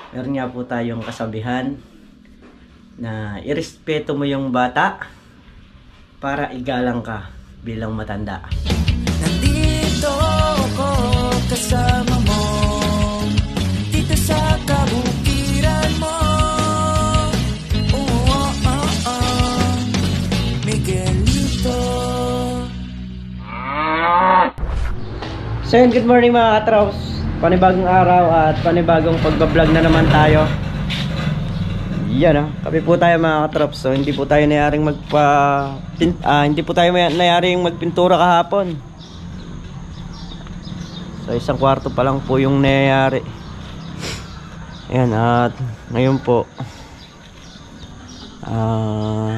Meron nga po tayong kasabihan na irespeto mo yung bata para igalang ka bilang matanda. Nandito ako kasama mo dito sa kabukiran mo. Miguelito. So yun, good morning mga katraws. Panibagong araw at panibagong pagbablog na naman tayo. Yan kape po tayo mga katraws. So hindi po tayo nayaring magpintura kahapon. So isang kwarto pa lang po yung nangyayari. Ayan, at ngayon po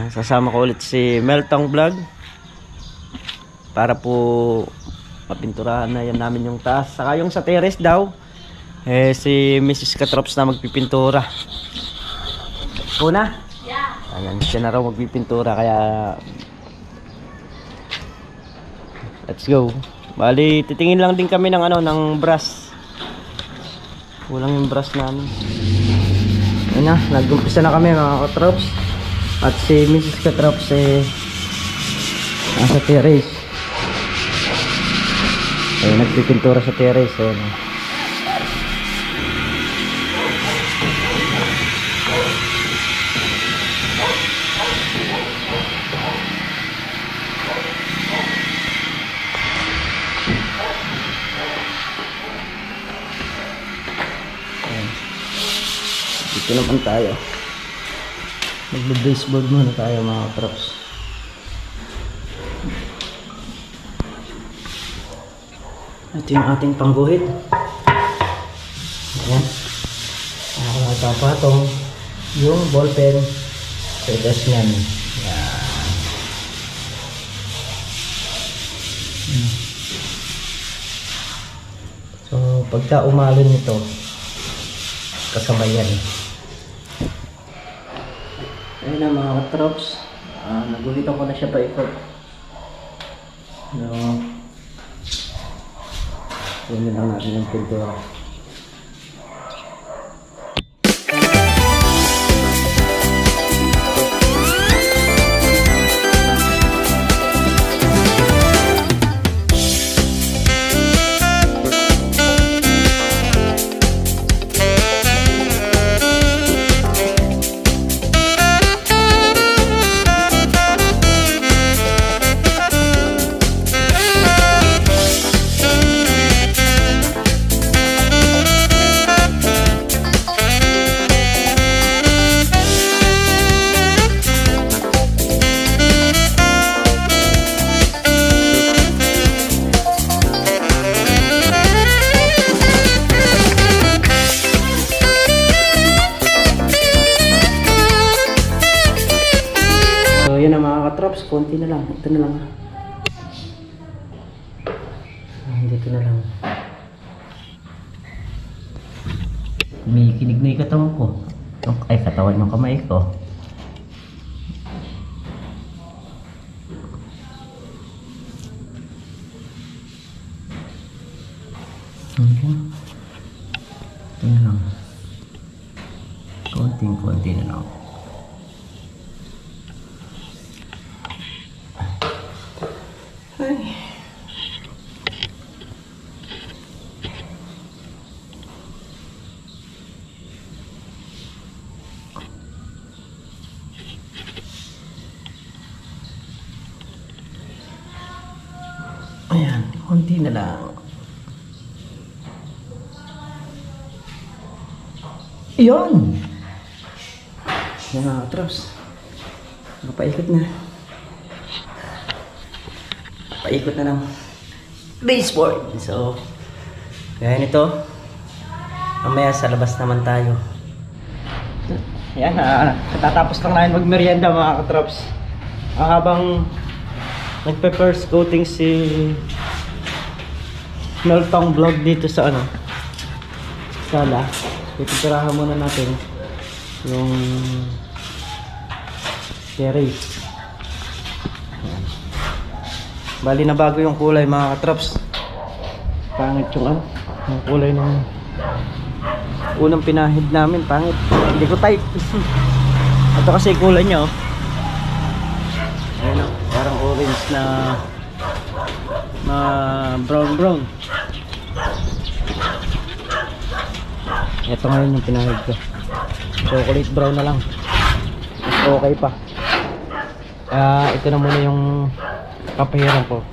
sasama ko ulit si Meltong Vlog para po mapinturahan na yan namin yung taas. Saka yung sa terrace daw si Mrs. Katrops na magpipintura. Una? Yeah. Ayan, siya na raw magpipintura kaya let's go. Bali, titingin lang din kami ng ng brush. Kulang yung brush namin. Ayan na, nag-umpisa na kami mga Katrops. At si Mrs. Katrops nasa terrace. Ayun, nagpipintura sa terrace. Ayun. Dito naman tayo. Magbe-baseboard muna tayo mga Katrops. Ito yung ating pangguhit. Ayan. Nakakapatong yung ballpen sa itas niyan. Ayan. So pagka umalon nito kasabay yan. Ayun na mga Katrops. Naguhitan ko na siya paikot. Yun lang natin yung pintura. Yan ang mga Katrops, konti na lang. Ito na lang. Dito na lang. Umikinig na yung katawan ko. Ay, katawan ng kamay ko. Ito na lang. Konting-konti na lang. Ay. Ayan, konti na lang. Iyon! Yan mga Katrops. Nakapaikot na. Paikot na ng baseboard. So, kaya nito mamaya sa labas naman tayo. Ayan, katatapos lang namin magmerienda mga Katrops. Habang nagpe-first coating si Meltong Vlog dito sa sala, ipipirahan muna natin yung terrace. Bali na bago yung kulay mga Katrops. Pangit yung kulay ng unang pinahid namin, pangit. Hindi ko type. Ito kasi kulay niya, oh. Ayun, oh, parang orange na brown. Ito ngayon yung pinahid ko. Chocolate brown na lang. Mas okay pa. Ito na muna yung kapahiran ko.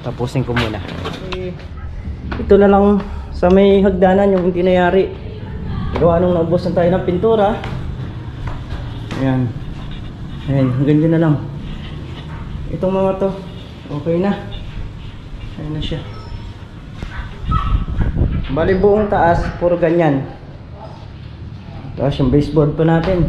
Tapusin ko muna. Ito na lang sa may hagdanan yung hindi nayari. Gawa nung naubusan tayo ng pintura. Ayan. Ayan, hanggang dyan na lang. Itong mga to, okay na. Ayan na siya. Bali buong taas, puro ganyan. Tapos yung baseboard pa natin.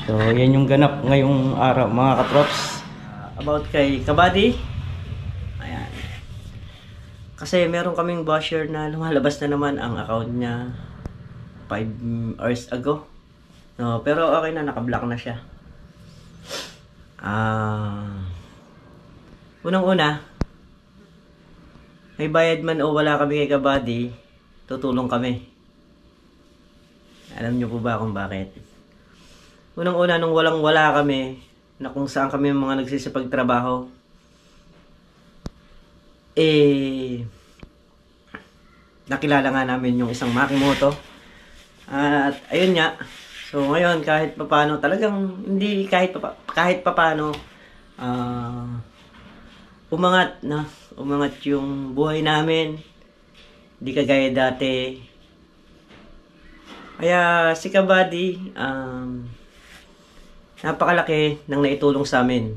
So, yan yung ganap ngayong araw mga katrops. About kay Kabady. Ayan. Kasi meron kaming basher na lumalabas na naman ang account niya 5 hours ago. No, pero okay na, naka-block na siya. Unang-una, may bayad man o wala kami kay Kabady, tutulong kami. Alam niyo po ba kung bakit? Unang-una, nung walang-wala kami, na kung saan kami mga nagsisipagtrabaho, nakilala nga namin yung isang Makimoto. At ayun nga, so ngayon kahit papano, talagang hindi kahit papano, umangat yung buhay namin. Hindi kagaya dati. Kaya si Kabady, napakalaki ng naitulong sa amin.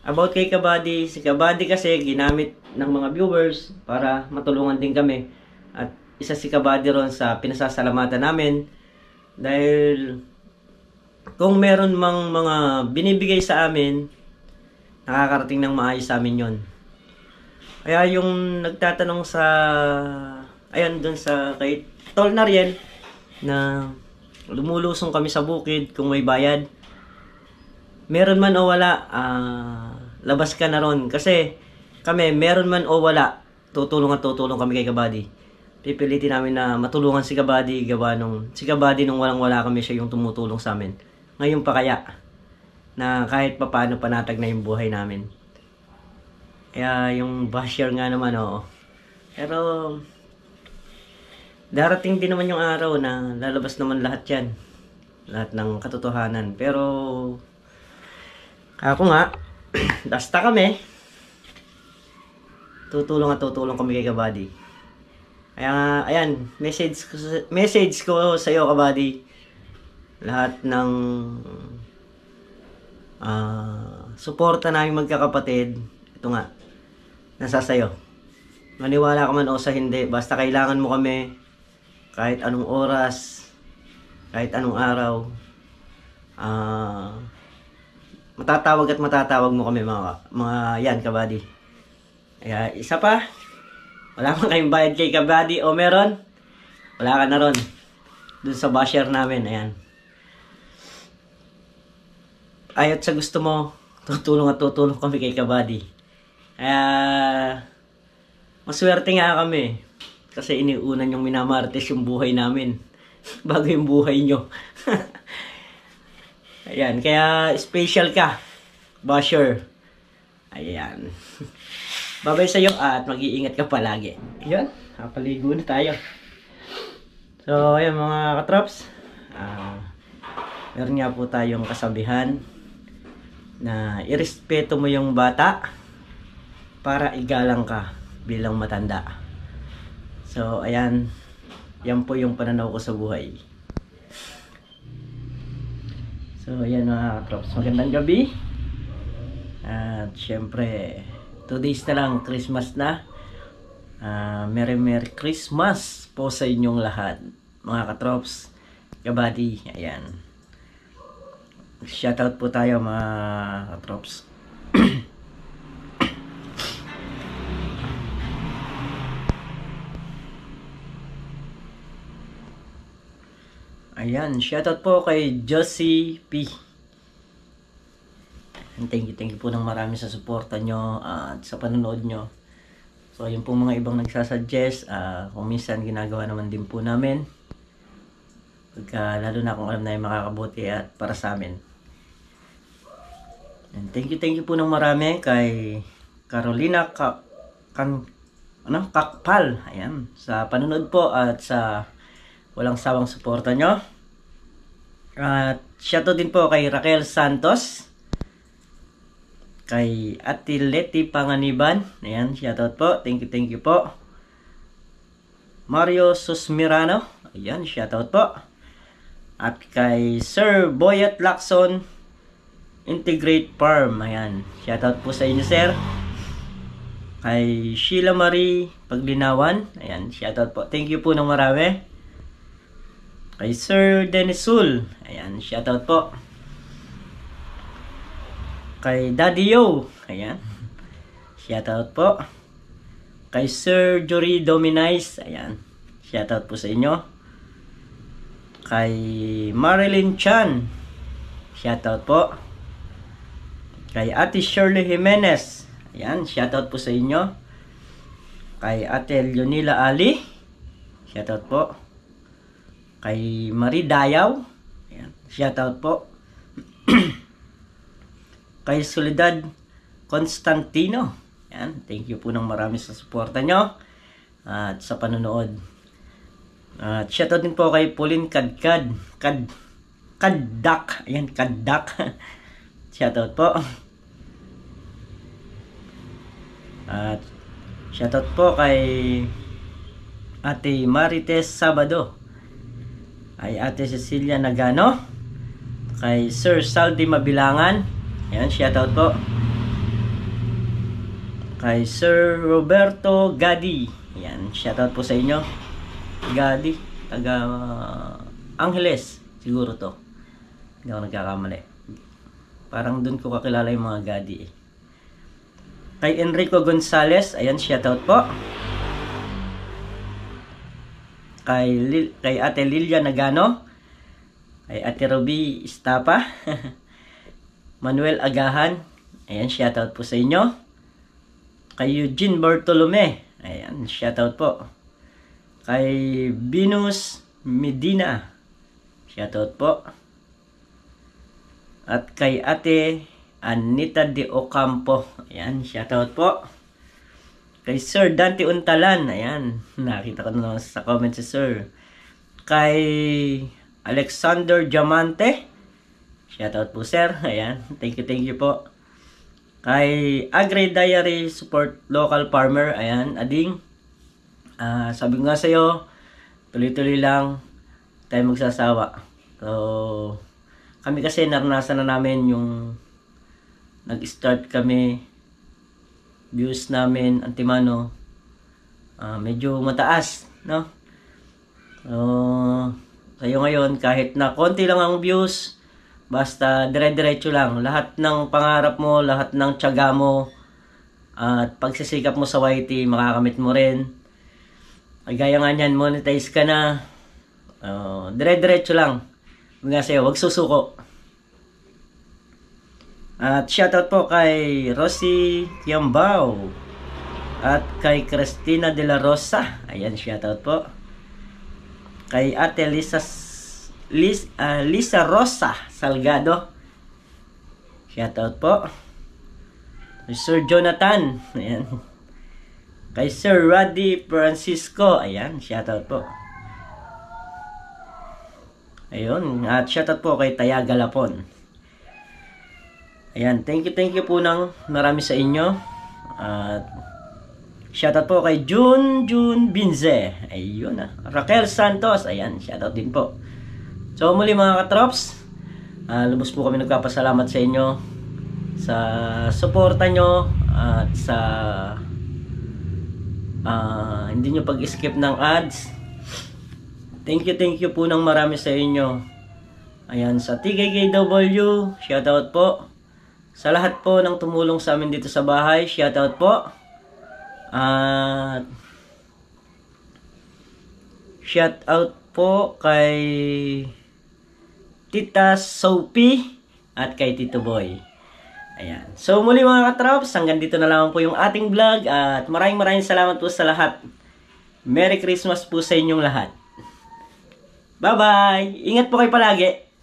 About kay Kabady, si Kabady kasi ginamit ng mga viewers para matulungan din kami. At isa si Kabady ron sa pinasasalamatan namin. Dahil kung meron mang mga binibigay sa amin, nakakarating ng maayos sa amin yon. Kaya yung nagtatanong sa, ayun dun sa kay Tol Nariel, na lumulusong kami sa bukid kung may bayad, meron man o wala, labas ka na ron. Kasi kami, meron man o wala, tutulong kami kay Kabady. Pipilitin namin na matulungan si Kabady, gawa nung si Kabady nung walang-wala kami, siya yung tumutulong sa amin. Ngayon pa kaya na kahit papaano panatag na yung buhay namin. Kaya yung basher nga naman, oo. Pero darating din naman yung araw na lalabas naman lahat yan. Lahat ng katotohanan. Pero ako nga, basta kami, tutulong kami kay Kabady. Kaya ayan, message ko sa iyo, Kabady. Lahat ng suporta namin magkakapatid, ito nga, nasa sayo. Maniwala ka man o sa hindi, basta kailangan mo kami kahit anong oras, kahit anong araw. Matatawag mo kami mga yan, Kabady. Kaya isa pa, wala man kayong bayad kay Kabady o meron, wala ka na ron dun sa basher namin. Ayan, ayot sa gusto mo, tutulong kami kay Kabady. Kaya maswerte nga kami kasi iniunan yung minamartes yung buhay namin bago yung buhay nyo. Ayan, kaya special ka, basher. Ayan. Babay sa'yo at mag-iingat ka palagi. Ayan, kapaligo na tayo. So, ayan mga katrops, meron nga po tayong kasabihan na irespeto mo yung bata para igalang ka bilang matanda. So, ayan, yan po yung pananaw ko sa buhay. So, ayan mga katrops, magandang gabi. At syempre, 2 days na lang, Christmas na. Merry Christmas po sa inyong lahat, mga katrops, Kabady. Ayan, shoutout po tayo mga katrops. Ayan, shoutout po kay Josie P. And thank you po ng marami sa suporta nyo at sa panonood nyo. So yung po mga ibang nagsasuggest, kung minsan ginagawa naman din po namin. Lalo na kung alam na yung makakabuti at para sa amin. And thank you po ng marami kay Carolina Kakpal. Ayan, sa panonood po at sa walang sawang suporta nyo. At shoutout din po kay Raquel Santos, kay Ate Leti Panganiban. Ayan, shoutout po. Thank you po. Mario Susmirano. Ayan, shoutout po. At kay Sir Boyet Lacson Integrate Farm. Ayan, shoutout po sa inyo, sir. Kay Sheila Marie Paglinawan. Ayan, shoutout po. Thank you po ng marami. Kay Sir Denisul. Ayan, shoutout po. Kay Daddy Yo. Ayan, shoutout po. Kay Sir Jory Dominais. Ayan, shoutout po sa inyo. Kay Marilyn Chan. Shoutout po. Kay Ate Shirley Jimenez. Ayan, shoutout po sa inyo. Kay Ate Leonila Ali. Shoutout po. Kay Marie Dayaw. Ayan, shoutout po. Kay Soledad Constantino. Ayan, thank you po ng marami sa suporta nyo at sa panonood. At shoutout din po kay Pauline Kaddak. Ayan, Kaddak. Shoutout po. At shoutout po kay Ate Marites Sabado. Ay Ate Cecilia Nagano. Kay Sir Saldi Mabilangan. Ayan, shoutout po. Kay Sir Roberto Gadi. Ayan, shoutout po sa inyo. Gadi, taga Angeles siguro to. Hindi ako nagkakamali. Parang dun ko kakilala yung mga Gadi eh. Kay Enrico Gonzales, ayan, shoutout po. Kay Ate Lilia Nagano. Kay Ate Ruby Istapa. Manuel Agahan, ayan, shoutout po sa inyo. Kay Eugene Bartolome, ayan, shoutout po. Kay Venus Medina, shoutout po. At kay Ate Anita de Ocampo, ayan, shoutout po. Kay Sir Dante Untalan, ayan, nakita ko na sa comment si Sir. Kay Alexander Diamante, shoutout po, sir, ayan, thank you po. Kay Agri Diary Support Local Farmer, ayan, Ading. Sabi ko nga sa'yo, tuloy-tuloy lang tayo magsasawa. So, kami kasi naranasan na namin yung nag-start kami, views namin, Antimano, medyo mataas, no? So, kayo ngayon, kahit na konti lang ang views, basta dire-diretso lang. Lahat ng pangarap mo, lahat ng tiyaga mo, at pagsisikap mo sa YT, makakamit mo rin. Ay gaya nga niyan, monetize ka na. Dire-diretso lang. Mga sa'yo, huwag susuko. At shoutout po kay Rosie Kiambao. At kay Cristina de la Rosa. Ayan, shoutout po. Kay Ate Lisa Rosa Salgado. Shoutout po. Kay Sir Jonathan. Ayan. Kay Sir Roddy Francisco. Ayan, shoutout po. Ayun, at shoutout po kay Taya Galapon. Ayan, thank you po ng marami sa inyo. At shoutout po kay Jun Binze. Ayun Raquel Santos. Ayan, shoutout din po. So muli mga katrops, lubos po kami nagpapasalamat sa inyo sa suporta nyo at sa hindi nyo pag-skip ng ads. Thank you po ng marami sa inyo. Ayan, sa TKKW, shoutout po. Sa lahat po ng tumulong sa amin dito sa bahay, shoutout po. At shoutout po kay Tita Sophie at kay Tito Boy. Ayan. So muli mga katrops, hanggang dito na lang po yung ating vlog at maraming salamat po sa lahat. Merry Christmas po sa inyong lahat. Bye-bye! Ingat po kayo palagi!